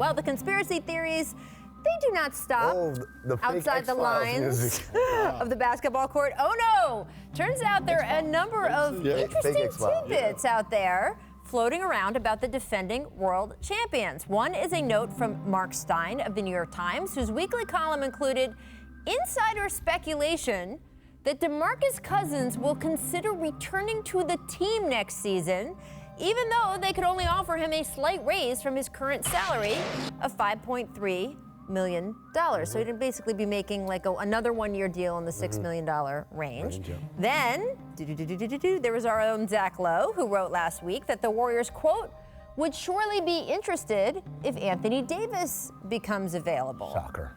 Well, the conspiracy theories, they do not stop outside the lines of the basketball court. Oh, no. Turns out there are a number of interesting tidbits out there floating around about the defending world champions. One is a note from Mark Stein of the New York Times, whose weekly column included insider speculation that DeMarcus Cousins will consider returning to the team next season, even though they could only offer him a slight raise from his current salary of $5.3 million. So he'd basically be making like another one-year deal in the $6 million range. Then, there was our own Zach Lowe, who wrote last week that the Warriors, quote, would surely be interested if Anthony Davis becomes available. Shocker.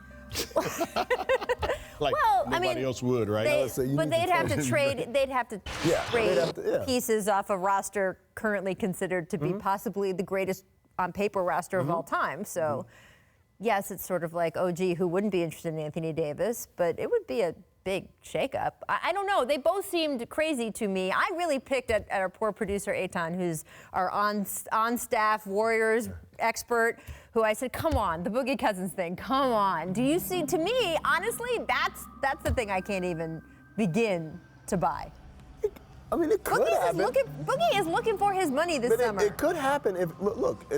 Like nobody else would, right? They'd have to trade. They'd have to trade pieces off a roster currently considered to be possibly the greatest on paper roster of all time. So, yes, it's sort of like, oh, gee, who wouldn't be interested in Anthony Davis? But it would be a big shakeup. I don't know. They both seemed crazy to me. I really picked at our poor producer, Eitan, who's our on-staff Warriors expert, who I said, come on, the Boogie Cousins thing, come on. Do you see, to me, honestly, that's the thing I can't even begin to buy. I mean, it could happen. Boogie is looking for his money this summer. It could happen if, look,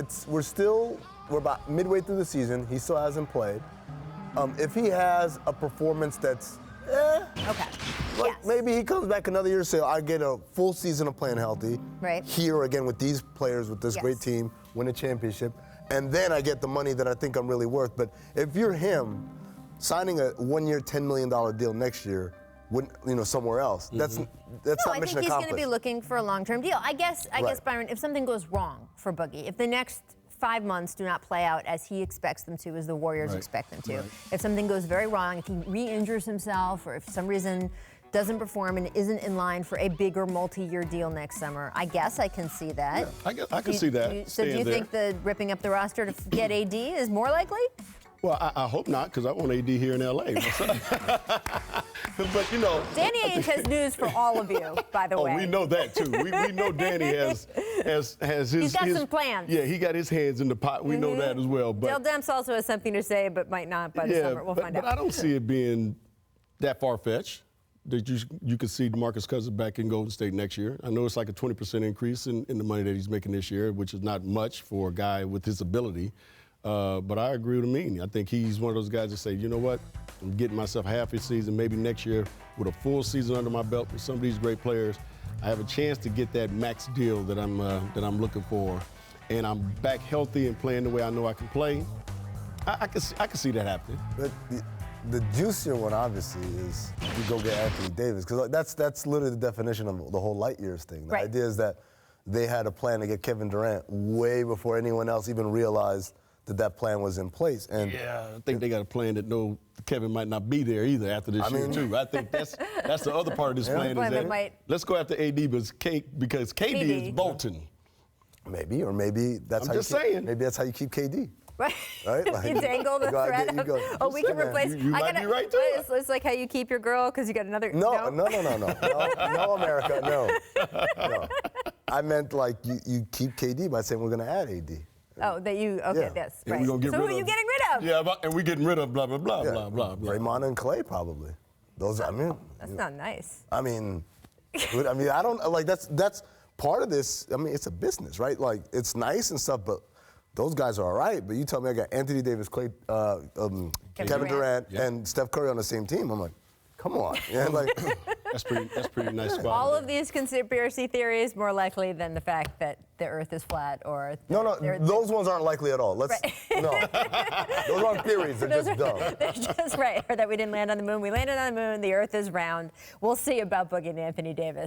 we're about midway through the season. He still hasn't played. If he has a performance that's, maybe he comes back another year and say, I get a full season of playing healthy. Right. Here again with these players, with this great team, win a championship. And then I get the money that I think I'm really worth. But if you're him, signing a one-year, $10 million deal next year, somewhere else, that's not mission accomplished. I think he's going to be looking for a long-term deal. I guess, Byron, if something goes wrong for Boogie, if the next 5 months do not play out as he expects them to, as the Warriors expect them to, if something goes very wrong, if he re-injures himself, or if for some reason doesn't perform and isn't in line for a bigger multi-year deal next summer, I guess I can see that. Yeah, I can see that. So do you think the ripping up the roster to get AD is more likely? Well, I hope not, because I want AD here in L.A. But, Danny Ainge has news for all of you, by the way. Oh, we know that, too. We know Danny has his... He's got some plans. Yeah, he got his hands in the pot. We know that as well. But Dale Demps also has something to say, but might not by the summer. We'll find out. But I don't see it being that far-fetched that you could see DeMarcus Cousins back in Golden State next year. I know it's like a 20% increase in the money that he's making this year, which is not much for a guy with his ability. But I agree with Amin. I think he's one of those guys that say, you know what, I'm getting myself half a season, maybe next year with a full season under my belt with some of these great players, I have a chance to get that max deal that I'm looking for, and I'm back healthy and playing the way I know I can play. I can see that happening. But the juicier one, obviously, is you go get Anthony Davis, because that's literally the definition of the whole light years thing. The idea is that they had a plan to get Kevin Durant way before anyone else even realized that plan was in place. And I think they got a plan that Kevin might not be there either after this year, too. I think that's the other part of this plan. Is that let's go after AD because KD is bolting. Maybe that's maybe that's how you keep KD. Right. Like, you dangle the thread of, we can replace. You might be right, too. It's like how you keep your girl because you got another. No, America, no. I meant like you keep KD by saying we're going to add AD. Oh, yes, right. And so who are you getting rid of? Yeah, and we're getting rid of blah, blah, blah, blah, blah. Draymond and Klay, probably. Those, That's not nice. I don't, like, that's part of this. I mean, it's a business, right? Like, it's nice and stuff, but those guys are all right. But you tell me I got Anthony Davis, Klay, Kevin Durant, and Steph Curry on the same team. I'm like, come on. Yeah, like, that's pretty nice spot. All of these conspiracy theories more likely than the fact that the Earth is flat or those ones aren't likely at all. No, those aren't theories. They're just dumb. They're just or that we didn't land on the moon. We landed on the moon. The Earth is round. We'll see about Boogie and Anthony Davis.